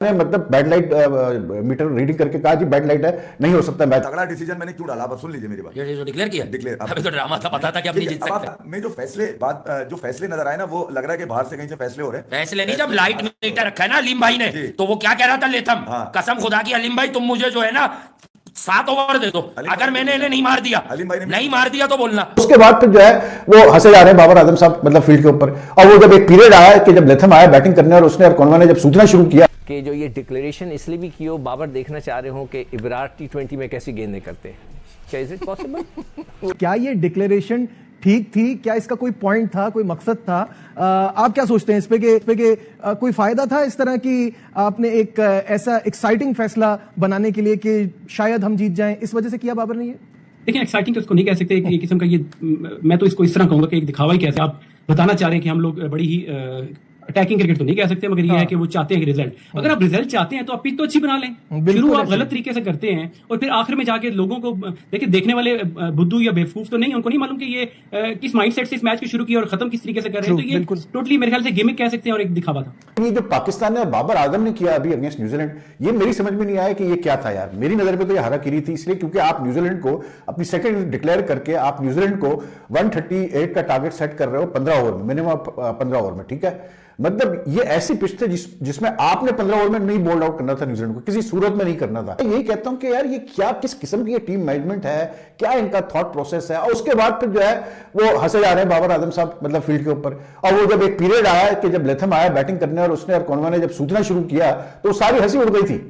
मतलब bad light meter reading करके कहा जी बैड लाइट है, नहीं हो सकता मैच। तगड़ा डिसीजन मैंने क्यों डाला, आप सुन लीजिए मेरी बात। ये जो डिक्लेयर किया, डिक्लेयर अभी तो ड्रामा था, पता था कि अब नहीं जीत सकते। में जो फैसले नजर आए ना, वो लग रहा है कि बाहर से कहीं से फैसले हो रहे हैं। फैसले नहीं, जब लाइट मीटर रखा है ना अलीम भाई ने, तो वो क्या कह रहा था लेथम, कसम खुदा की अलीम भाई तुम मुझे जो है ना 7 ओवर दे दो, अगर मैंने इन्हें नहीं मार दिया, नहीं मार दिया तो बोलना। उसके बाद फिर जो है वो हंसे जा रहे हैं बाबर आजम साहब, मतलब फील्ड के ऊपर। और वो जब एक पीरियड आया कि जब लेथम आया बैटिंग करने और उसने और कौनवा ने जब सूतना शुरू किया कि जो ये डिक्लेरेशन इसलिए भी की हो, बाबर देखना चाह रहे हो कि इब्रार T20 में कैसी गेंदें करते हैं, क्या इज इट पॉसिबल? क्या ये डिक्लेरेशन ठीक थी? क्या इसका कोई पॉइंट था, कोई मकसद था? आप क्या सोचते हैं इस पे कि कोई फायदा था इस तरह की आपने एक ऐसा एक्साइटिंग फैसला बनाने के लिए कि शायद हम जीत जाएं, इस वजह से किया बाबर ने ये? देखिए, एक्साइटिंग तो इसको नहीं कह सकते, एक किस्म का ये, मैं तो इसको इस तरह कहूंगा कि एक दिखावा ही कैसे आप बताना चाह रहे हैं कि हम लोग बड़ी ही अटैकिंग क्रिकेट तो नहीं कह सकते, मगर ये है कि वो चाहते हैं कि रिजल्ट, अगर आप रिजल्ट चाहते हैं तो आप पिच तो अच्छी बना लें। शुरू आप गलत तरीके से करते हैं और फिर आखिर में जाके लोगों को देखिए, देखने वाले बुद्धू या बेवकूफ तो नहीं, उनको नहीं मालूम कि ये किस माइंडसेट से इस मैच को शुरू किया और खत्म किस तरीके से कर रहे हैं। तो ये टोटली मेरे ख्याल से गिमिक कह सकते हैं और एक दिखावा था। ये जो पाकिस्तान ने और बाबर आजम ने किया अभी अगेंस्ट न्यूजीलैंड, ये मेरी समझ में नहीं आया कि ये क्या था यार। मेरी नजर में तो ये हाराकिरी थी, इसलिए क्योंकि आप न्यूजीलैंड को अपनी सेकंड डिक्लेयर करके आप न्यूजीलैंड को 138 का टारगेट सेट कर रहे हो 15 ओवर में, मिनिमम 15 ओवर में, ठीक है। मतलब ये ऐसी पिच थे जिसमें आपने 15 ओवर में नहीं बोल्ड आउट करना था न्यूजीलैंड को, किसी सूरत में नहीं करना था। यही कहता हूं कि यार ये क्या, किस किस्म की ये टीम मैनेजमेंट है, क्या इनका थॉट प्रोसेस है। और उसके बाद फिर जो है वो हंसे जा रहे हैं बाबर आजम साहब, मतलब फील्ड के ऊपर। और वो जब एक पीरियड आया कि जब लेथम आया बैटिंग करने और उसने और कौनवा ने जब सूतना शुरू किया, तो सारी हंसी उड़ गई थी,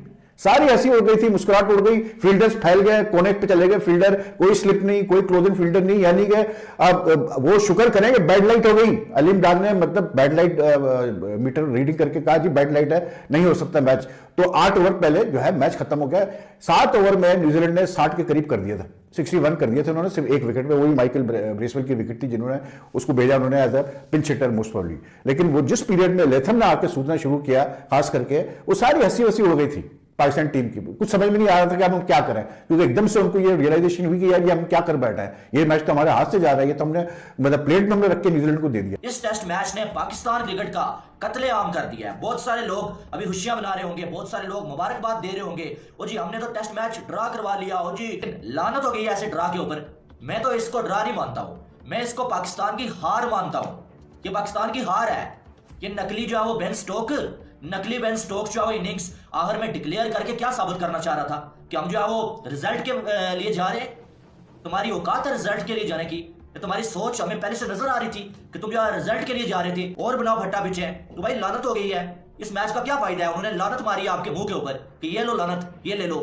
सारी हंसी उड़ गई थी, मुस्कुराहट उड़ गई, फील्डर्स फैल गए, कोने पे चले गए फील्डर, कोई स्लिप नहीं, कोई क्लोजिंग फील्डर नहीं, यानी कि अब वो शुक्र करेंगे बैड लाइट हो गई। अलीम डाग ने मतलब बैड लाइट मीटर रीडिंग करके कहा जी बैड लाइट है, नहीं हो सकता मैच। तो 8 ओवर पहले जो है मैच खत्म हो गया। 7 ओवर में न्यूजीलैंड ने 60 के करीब कर दिया था, 61 कर दिए थे उन्होंने, सिर्फ एक विकेट में, वही माइकल ब्रेसवेल की विकेट थी जिन्होंने उसको भेजा उन्होंने as a pinch hitter most probably. लेकिन वो जिस पीरियड में लेथम ने आके सूचना शुरू किया खास करके, वो सारी हंसी वसी उड़ गई थी पाकिस्तान टीम की। कुछ समझ में नहीं आ रहा था कि अब हम क्या करें, क्योंकि एकदम से उनको ये रियलाइजेशन हुई कि यार ये हम क्या कर बैठा है, ये मैच तो हमारे हाथ से जा रहा है, ये तो हमने मतलब प्लेट में हमने रख के न्यूजीलैंड को दे दिया। इस टेस्ट मैच ने पाकिस्तान क्रिकेट का कत्लेआम कर दिया है। बहुत सारे लोग अभी खुशियां मना रहे होंगे, बहुत सारे लोग मुबारकबाद दे रहे होंगे, ओ जी हमने तो टेस्ट मैच ड्रा करवा लिया, ओ जी लानत हो गई ऐसे ड्रा के ऊपर। मैं तो इसको ड्रा नहीं मानता हूं, मैं इसको पाकिस्तान की हार मानता हूं। ये पाकिस्तान की हार है। ये नकली जो है वो बेन स्टोक्स जो है वो इनिंग्स आखिर में डिक्लेयर करके क्या साबित करना चाह रहा था कि हम जो है वो रिजल्ट के लिए जा रहे हैं। तुम्हारी औकात है रिजल्ट के लिए जाने की, तुम्हारी सोच हमें पहले से नजर आ रही थी कि तुम जो है रिजल्ट के लिए जा रहे थे, और बनाओ भट्टा बिछे। तो भाई लानत हो गई है। इस मैच का क्या फायदा है? उन्होंने लानत मारी है आपके मुंह के ऊपर कि ये लो लानत, ये ले लो,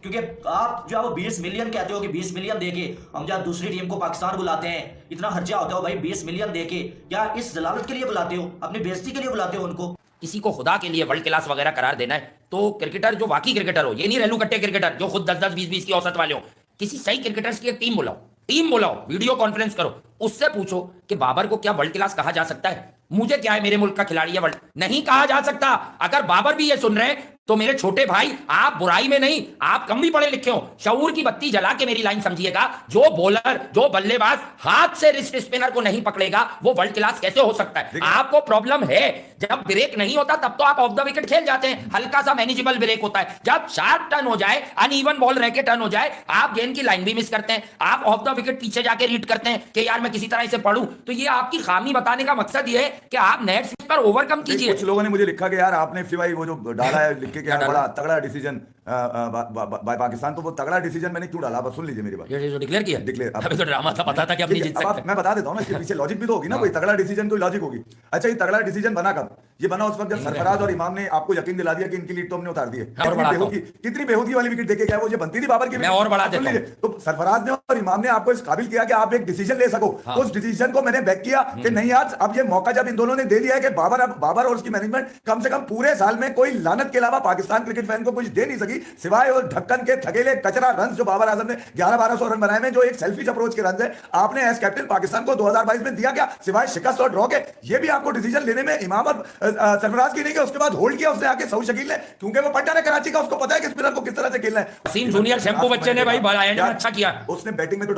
क्योंकि आप जो है वो 20 मिलियन कहते हो कि 20 मिलियन देके हम जब दूसरी टीम को पाकिस्तान बुलाते हैं, इतना खर्चा होता है भाई 20 मिलियन देके, क्या इस जलालत के लिए बुलाते हो, अपनी बेइज्जती के लिए बुलाते हो उनको? किसी को खुदा के लिए वर्ल्ड क्लास वगैरह करार देना है तो क्रिकेटर जो वाकई क्रिकेटर हो, ये नहीं रेलू कट्टे क्रिकेटर जो खुद 10-10 20-20 की औसत वाले हो, किसी सही क्रिकेटर्स की एक टीम बुलाओ, वीडियो कॉन्फ्रेंस करो, उससे पूछो कि बाबर को क्या वर्ल्ड क्लास कहा जा सकता है। मुझे क्या है, मेरे मुल्क का खिलाड़ी है, वर्ल्ड नहीं कहा जा सकता। अगर बाबर भी ये सुन रहे हैं तो मेरे छोटे भाई, आप बुराई में नहीं, आप कम भी पढ़े लिखे हो, शऊर की बत्ती जला के मेरी लाइन समझिएगा। जो बॉलर, जो बल्लेबाज हाथ से रिस्ट स्पिनर को नहीं पकड़ेगा वो वर्ल्ड क्लास कैसे हो सकता है? आपको प्रॉब्लम है, जब ब्रेक नहीं होता तब तो आप ऑफ द विकेट खेल जाते हैं, हल्का सा मैनेजेबल ब्रेक होता है। जब शार्प टर्न हो जाए, अनइवन बॉल रह के टर्न हो जाए, आप गेंद की लाइन भी मिस करते हैं, आप ऑफ द विकेट पीछे जाके रीड करते हैं कि यार मैं किसी तरह इसे पढ़ूं। तो ये आपकी खामी बताने का मकसद ये है कि आप नेट स्विच पर ओवरकम कीजिए। कुछ लोगों ने मुझे लिखा कि यार आपने भाई वो जो डाला है लिख के कि यार बड़ा तगड़ा डिसीजन बाय पाकिस्तान, तो वो तगड़ा डिसीजन मैंने क्यों डाला, बस सुन लीजिए मेरी बात। ये जो डिक्लेयर किया, अभी तो ड्रामा था, पता था कि अब नहीं जीत सकते। मैं बता देता हूं ना, इसके पीछे लॉजिक भी तो होगी ना, कोई तगड़ा डिसीजन कोई लॉजिक होगी। अच्छा, ये तगड़ा डिसीजन बना कब? ये बना उस वक्त जब सरफराज और इमाम ने आपको यकीन दिला दिया कि इनकी लीड तो हमने उतार दी है। कितनी बेहूदी वाली विकेट देके क्या वो ये बनती थी बाबर की? मैं और बढ़ा देता हूं। तो सरफराज ने और इमाम ने आपको इस काबिल किया कि आप एक डिसीजन ले सको। उस डिसीजन को मैंने बैक किया कि नहीं यार, अब ये मौका जब इन दोनों ने दे दिया है कि बाबर और उसकी मैनेजमेंट कम से कम पूरे साल में कोई लानत के अलावा पाकिस्तान क्रिकेट फैन को कुछ दे नहीं सकी, की, सिवाय और ढक्कन के थकेले कचरा रन जो बाबर आजम ने 11-1200 रन बनाए में, जो एक सेल्फिश अप्रोच के रन है, आपने एज कैप्टन पाकिस्तान को 2022 में दिया क्या, सिवाय शिकस्त और ड्रॉ के? ये भी आपको डिसीजन लेने में इमाम और सरफराज की नहीं, उसके बाद होल्ड किया उसने आके सऊद शकील ने, क्योंकि वो पट्टा है कराची का, उसको पता है कि स्पिनर को किस तरह से खेलना है। वसीम जूनियर शैम्पू बच्चे ने भाई एंड में अच्छा किया, उसने बैटिंग में तो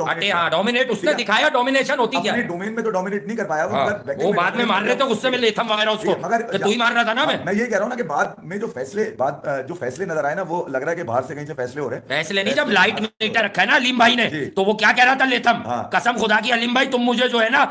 डोमिनेट उसने दिखाया, डोमिनेशन होती क्या अपने डोमेन में तो डोमिनेट नहीं कर पाया वो बाद में मार रहे थे गुस्से में लेथम वगैरह उसको, मगर तू ही मार रहा था ना। मैं ये कह रहा हूं ना कि बाद में जो फैसले नजर आए ना, वो लग रहा है कि बाहर से कहीं से फैसले हो रहे हैं। फैसले नहीं, जब लाइट मीटर रखा है ना अलीम भाई ने, तो वो क्या कह रहा था लेथम, कसम खुदा की अलीम भाई तुम मुझे जो है ना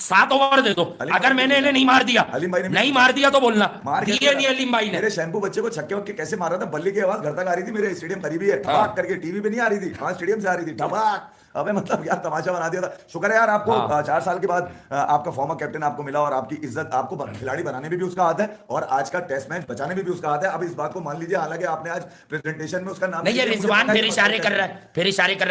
7 ओवर दे दो, अगर मैंने इन्हें नहीं मार दिया, नहीं मार दिया तो बोलना, दिए नहीं अलीम भाई ने। मेरे शैम्पू बच्चे को छक्के वक्के कैसे मार रहा था, बल्ले की आवाज घर तक आ रही थी, मेरे स्टेडियम करीबी है, ठबाक करके टीवी पे नहीं आ रही थी, वहां स्टेडियम से आ रही थी, ठबाक। अबे मतलब यार तमाशा बना दिया था। शुक्र है यार आपको 4 साल के बाद आपका फॉर्मर कैप्टन आपको मिला, और आपकी इज्जत, आपको खिलाड़ी बनाने में भी उसका हाथ है, और आज का टेस्ट मैच बचाने में भी उसका हाथ है। अब इस बात को मान लीजिए, हालांकि आपने आज प्रेजेंटेशन में उसका नाम नहीं, ये रिजवान फिर इशारे कर रहा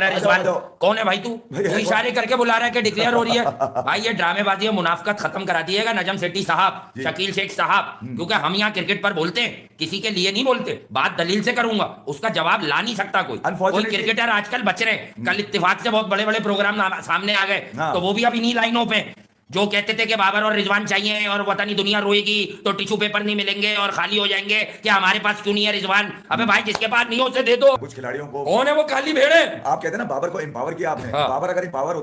है, रिजवान कौन है भाई? तू इशारे करके बुला रहा है कि डिक्लेयर हो रही है। भाई ये ड्रामेबाजी है, मुनाफकत खत्म करा दिएगा नजम सेठी साहब, शकील शेख साहब, क्योंकि हम यहाँ क्रिकेट पर बोलते हैं, किसी के लिए नहीं बोलते, बात दलील से करूंगा, उसका जवाब ला नहीं सकता कोई क्रिकेटर आजकल बच रहे हैं। कल इत्तेफाक से बहुत बड़े बड़े प्रोग्राम सामने आ गए, तो वो भी अब इन्हीं लाइनों पे, जो कहते थे कि बाबर और रिजवान चाहिए और पता नहीं दुनिया रोएगी तो टिश्यू पेपर नहीं मिलेंगे और खाली हो जाएंगे, कि हमारे पास क्यों नहीं है रिजवान? अबे भाई जिसके पास नहीं हो उसे दे दो। कुछ खिलाड़ियों को कौन है वो काली भेड़े? आप कहते हैं ना बाबर को एम्पावर किया आपने, बाबर अगर एम्पावर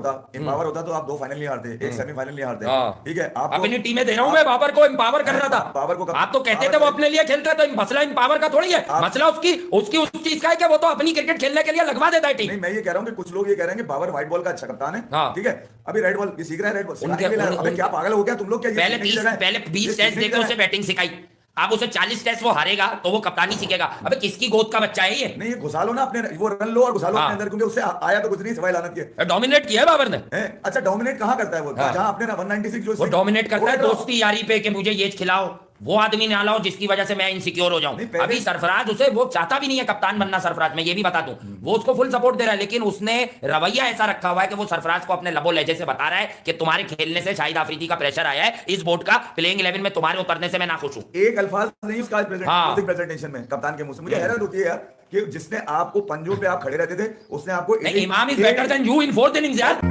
होता तो आप 2 फाइनल नहीं हारते, एक सेमीफाइनल नहीं हारते, ठीक है? आप अपनी टीमें दे रहा हूं मैं, बाबर को एम्पावर कर रहा था। बाबर को आप तो कहते थे वो अपने लिए खेलता है, तो मसला एम्पावर का थोड़ी है, मसला उसकी उस चीज का है कि वो तो अपनी क्रिकेट खेलने के लिए लगवा देता है टीम। नहीं, मैं ये कह रहा हूं कि कुछ लोग ये कह रहे हैं कि बाबर व्हाइट बॉल का अच्छा कप्तान है, ठीक है? अभी रेड बॉल सीख रहा है, रेड बॉल। अबे क्या पागल हो गया तुम लोग? क्या पहले 20 टेस्ट देके उसे बैटिंग सिखाई, अब उसे 40 टेस्ट वो हारेगा तो वो कप्तानी सीखेगा। अबे किसकी गोद का बच्चा है ये? नहीं, ये घुसा लो ना अपने, वो रन लो और घुसा लो अपने अंदर, क्योंकि उससे आया तो कुछ नहीं सिवाय लानत के। डोमिनेट किया है बाबर ने। अच्छा, डोमिनेट कहां करता है वो? जहां आपने ना 196 जो वो डोमिनेट करता है दोस्ती यारी पे कि मुझे ये खिलाओ, वो आदमी ना लाओ जिसकी वजह से मैं इनसिक्योर हो जाऊं। अभी सरफराज उसे वो चाहता भी नहीं है कप्तान बनना, सरफराज मैं ये भी बता दूं, वो उसको फुल सपोर्ट दे रहा है, लेकिन उसने रवैया ऐसा रखा हुआ है कि वो सरफराज को अपने लबो लहजे से बता रहा है कि तुम्हारे खेलने से शाहिद आफरीदी का प्रेशर आया है, इस बोर्ड का प्लेइंग 11 में तुम्हारे उतरने से मैं नाखुश हूं। एक अल्फाज नहीं उसका प्रेजेंटेशन में कप्तान के मुंह से। मुझे हैरत होती है यार कि जिसने आपको पंजों पे आप खड़े रहते थे, उसने आपको इमाम is better than you in 4th innings यार।